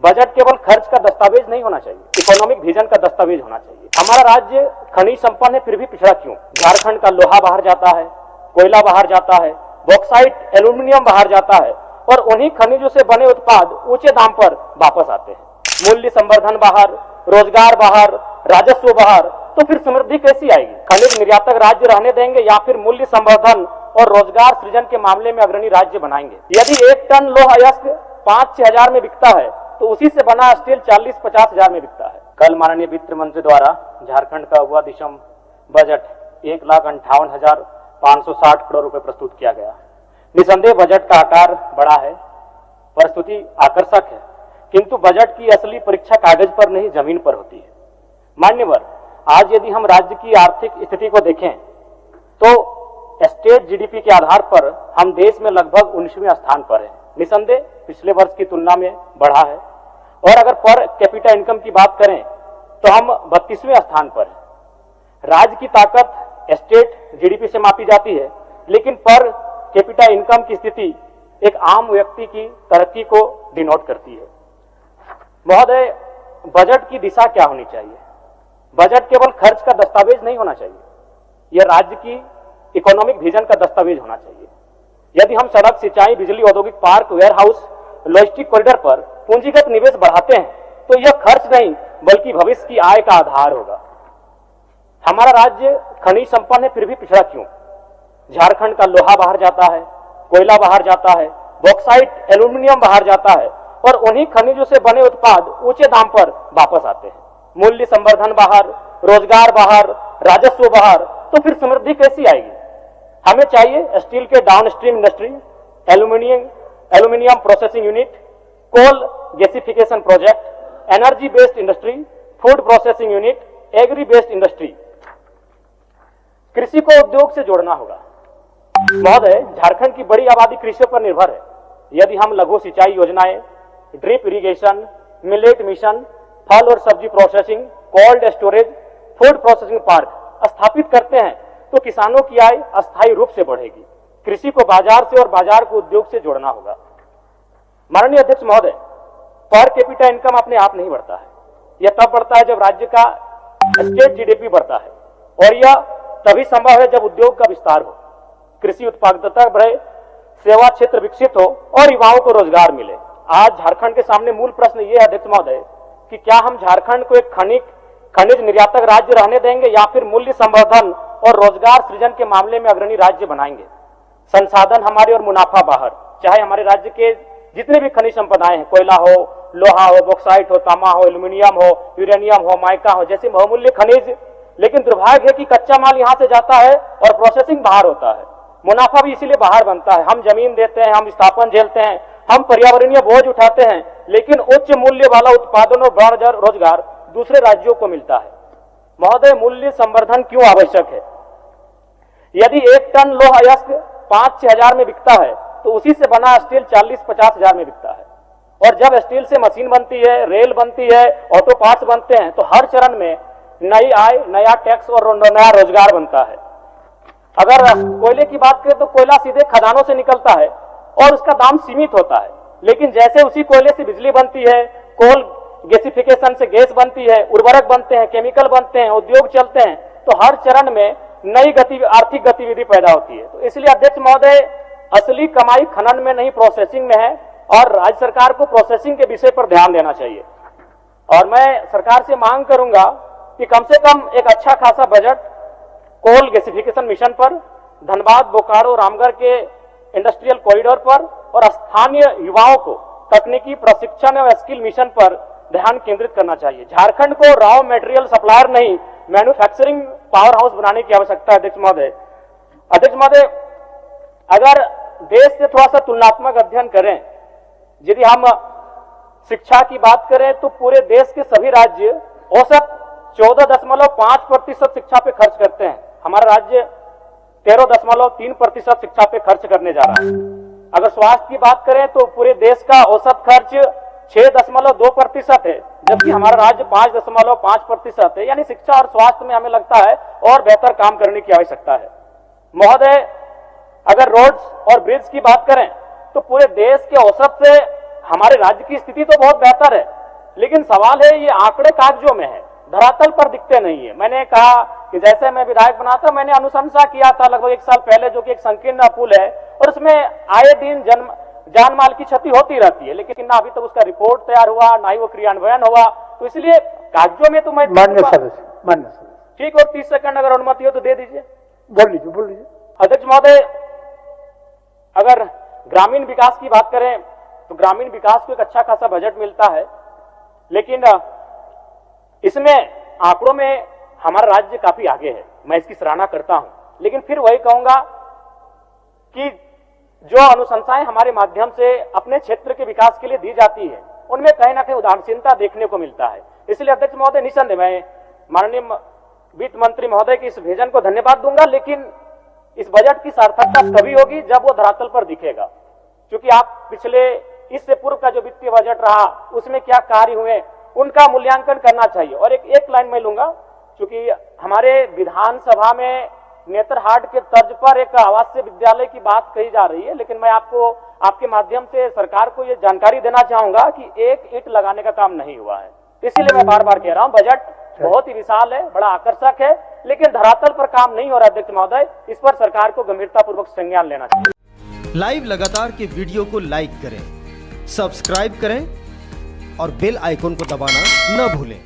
Budget केवल खर्च का दस्तावेज नहीं होना चाहिए, इकोनॉमिक विजन का दस्तावेज होना चाहिए। हमारा राज्य खनिज संपन्न है, फिर भी पिछड़ा क्यों? झारखंड का लोहा बाहर जाता है, कोयला बाहर जाता है, बॉक्साइट, एल्यूमिनियम बाहर जाता है और उन्हीं खनिजों से बने उत्पाद ऊंचे दाम पर वापस आते हैं। मूल्य संवर्धन बाहर, रोजगार बाहर, राजस्व बाहर, तो फिर समृद्धि कैसी आएगी? खनिज निर्यातक राज्य रहने देंगे या फिर मूल्य संवर्धन और रोजगार सृजन के मामले में अग्रणी राज्य बनाएंगे? यदि 1 टन लौह अयस्क 5-6 हजार में बिकता है तो उसी से बना स्टील 40-50 हजार में बिकता है। कल माननीय वित्त मंत्री द्वारा झारखंड का हुआ दिसम बजट 1,58,560 करोड़ रुपए प्रस्तुत किया गया। निसंदेह बजट का आकार बड़ा है, प्रस्तुति आकर्षक है, किंतु बजट की असली परीक्षा कागज पर नहीं जमीन पर होती है। मान्यवर, आज यदि हम राज्य की आर्थिक स्थिति को देखें तो स्टेट जीडीपी के आधार पर हम देश में लगभग 19वें स्थान पर हैं। निसंदेह पिछले वर्ष की तुलना में बढ़ा है और अगर पर कैपिटा इनकम की बात करें तो हम 32वें स्थान पर हैं। राज्य की ताकत स्टेट जीडीपी से मापी जाती है, लेकिन पर कैपिटा इनकम की स्थिति एक आम व्यक्ति की तरक्की को डिनोट करती है। महोदय, बजट की दिशा क्या होनी चाहिए? बजट केवल खर्च का दस्तावेज नहीं होना चाहिए, यह राज्य की इकोनॉमिक विजन का दस्तावेज होना चाहिए। यदि हम सड़क, सिंचाई, बिजली, औद्योगिक पार्क, वेयरहाउस, लॉजिस्टिक कॉरिडोर पर पूंजीगत निवेश बढ़ाते हैं तो यह खर्च नहीं बल्कि भविष्य की आय का आधार होगा। हमारा राज्य खनिज संपन्न है, फिर भी पिछड़ा क्यों? झारखंड का लोहा बाहर जाता है, कोयला बाहर जाता है, बॉक्साइट, एल्यूमिनियम बाहर जाता है और उन्हीं खनिजों से बने उत्पाद ऊंचे दाम पर वापस आते हैं। मूल्य संवर्धन बाहर, रोजगार बाहर, राजस्व बाहर, तो फिर समृद्धि कैसी आएगी? हमें चाहिए स्टील के downstream industry, aluminium processing unit, coal gasification project, energy based industry, food processing unit, agri based industry. कृषि को उद्योग से जोड़ना होगा। महोदय, झारखंड की बड़ी आबादी कृषि पर निर्भर है। यदि हम लघु सिंचाई योजनाएं, ड्रिप इरिगेशन, मिलेट मिशन, फल और सब्जी processing, cold storage, food processing park स्थापित करते हैं तो किसानों की आय अस्थायी रूप से बढ़ेगी। कृषि को बाजार से और बाजार को उद्योग से जोड़ना होगा। माननीय अध्यक्ष महोदय, पर कैपिटा इनकम अपने आप नहीं बढ़ता है, यह तब बढ़ता है जब राज्य का स्टेट जीडीपी बढ़ता है और यह तभी संभव है जब उद्योग का विस्तार हो, कृषि उत्पादकता बढ़े, सेवा क्षेत्र विकसित हो और युवाओं को रोजगार मिले। आज झारखंड के सामने मूल प्रश्न यह है अध्यक्ष महोदय कि क्या हम झारखंड को एक खनिज निर्यातक राज्य रहने देंगे या फिर मूल्य संवर्धन और रोजगार सृजन के मामले में अग्रणी राज्य बनाएंगे? संसाधन हमारे और मुनाफा बाहर। चाहे हमारे राज्य के जितने भी खनिज संपदाएं हैं, कोयला हो, लोहा हो, बॉक्साइट हो, तांबा हो, एल्यूमिनियम हो, यूरेनियम हो, माइका हो, जैसे बहुमूल्य खनिज, लेकिन दुर्भाग्य है कि कच्चा माल यहां से जाता है और प्रोसेसिंग बाहर होता है। मुनाफा भी इसीलिए बाहर बनता है। हम जमीन देते हैं, हम स्थापन झेलते हैं, हम पर्यावरणीय बोझ उठाते हैं, लेकिन उच्च मूल्य वाला उत्पादन और बड़ा रोजगार दूसरे राज्यों को मिलता है। महोदय, मूल्य संवर्धन क्यों आवश्यक है? यदि 1 टन लौह अयस्क 5-6 हजार में बिकता है तो उसी से बना स्टील 40-50 हजार में बिकता है और जब स्टील से मशीन बनती है, रेल बनती है, ऑटो पार्ट्स बनते हैं तो हर चरण में नई आय, नया टैक्स और नया रोजगार बनता है। अगर कोयले की बात करें तो कोयला सीधे खदानों से निकलता है और उसका दाम सीमित होता है, लेकिन जैसे उसी कोयले से बिजली बनती है, कोल गैसिफिकेशन से गैस बनती है, उर्वरक बनते हैं, केमिकल बनते हैं, उद्योग चलते हैं, तो हर चरण में नई आर्थिक गतिविधि पैदा होती है। तो इसलिए अध्यक्ष महोदय, असली कमाई खनन में नहीं प्रोसेसिंग में है और राज्य सरकार को प्रोसेसिंग के विषय पर ध्यान देना चाहिए। और मैं सरकार से मांग करूंगा कि कम से कम एक अच्छा खासा बजट कोल गैसिफिकेशन मिशन पर, धनबाद, बोकारो, रामगढ़ के इंडस्ट्रियल कॉरिडोर पर और स्थानीय युवाओं को तकनीकी प्रशिक्षण और स्किल मिशन पर ध्यान केंद्रित करना चाहिए। झारखंड को रॉ मटेरियल सप्लायर नहीं, मैन्युफैक्चरिंग पावर हाउस बनाने की आवश्यकता है। अध्यक्ष महोदय, अगर देश से थोड़ा सा तुलनात्मक अध्ययन करें, यदि हम शिक्षा की बात करें तो पूरे देश के सभी राज्य औसत 14.5% शिक्षा पे खर्च करते हैं। हमारा राज्य 13.3% शिक्षा पे खर्च करने जा रहा है। अगर स्वास्थ्य की बात करें तो पूरे देश का औसत खर्च 6.2% है, जबकि हमारा राज्य 5.5% है। यानी शिक्षा और स्वास्थ्य में हमें लगता है और बेहतर काम करने की आवश्यकता है। महोदय, अगर रोड्स और ब्रिज की बात करें तो पूरे देश के औसत से हमारे राज्य की स्थिति तो बहुत बेहतर है, लेकिन सवाल है ये आंकड़े कागजों में है, धरातल पर दिखते नहीं है। मैंने कहा कि जैसे मैं विधायक बना था, मैंने अनुशंसा किया था लगभग 1 साल पहले, जो कि एक संकीर्ण पुल है और उसमें आए दिन जान माल की क्षति होती रहती है, लेकिन ना अभी तक उसका रिपोर्ट तैयार हुआ, ना ही वो क्रियान्वयन हुआ। तो इसलिए कागजों में तो मैं मान्य सदस्य ठीक, और 30 सेकंड अगर अनुमति हो तो दे दीजिए। बोल लीजिए। अध्यक्ष महोदय, अगर ग्रामीण विकास की बात करें तो ग्रामीण विकास को एक अच्छा खासा बजट मिलता है, लेकिन इसमें आंकड़ों में हमारा राज्य काफी आगे है, मैं इसकी सराहना करता हूं। लेकिन फिर वही कहूंगा कि जो अनुशंसाएं हमारे माध्यम से अपने क्षेत्र के विकास के लिए दी जाती है, उनमें कहीं ना कहीं उदासीनता देखने को मिलता है। इसलिए अध्यक्ष महोदय, निसंदेह मैं माननीय वित्त मंत्री महोदय की इस विजन को धन्यवाद दूंगा, लेकिन इस बजट की सार्थकता तभी होगी जब वो धरातल पर दिखेगा। क्योंकि आप पिछले इससे पूर्व का जो वित्तीय बजट रहा उसमें क्या कार्य हुए, उनका मूल्यांकन करना चाहिए। और एक लाइन में लूंगा, क्योंकि हमारे विधानसभा में नेतरहाट के तर्ज पर एक आवासीय विद्यालय की बात कही जा रही है, लेकिन मैं आपको आपके माध्यम से सरकार को यह जानकारी देना चाहूंगा कि एक ईंट लगाने का काम नहीं हुआ है। इसीलिए मैं बार बार कह रहा हूं, बजट बहुत ही विशाल है, बड़ा आकर्षक है, लेकिन धरातल पर काम नहीं हो रहा। अध्यक्ष महोदय, इस पर सरकार को गंभीरतापूर्वक संज्ञान लेना चाहिए। लाइव लगातार के वीडियो को लाइक करें, सब्सक्राइब करें और बेल आइकन को दबाना न भूलें।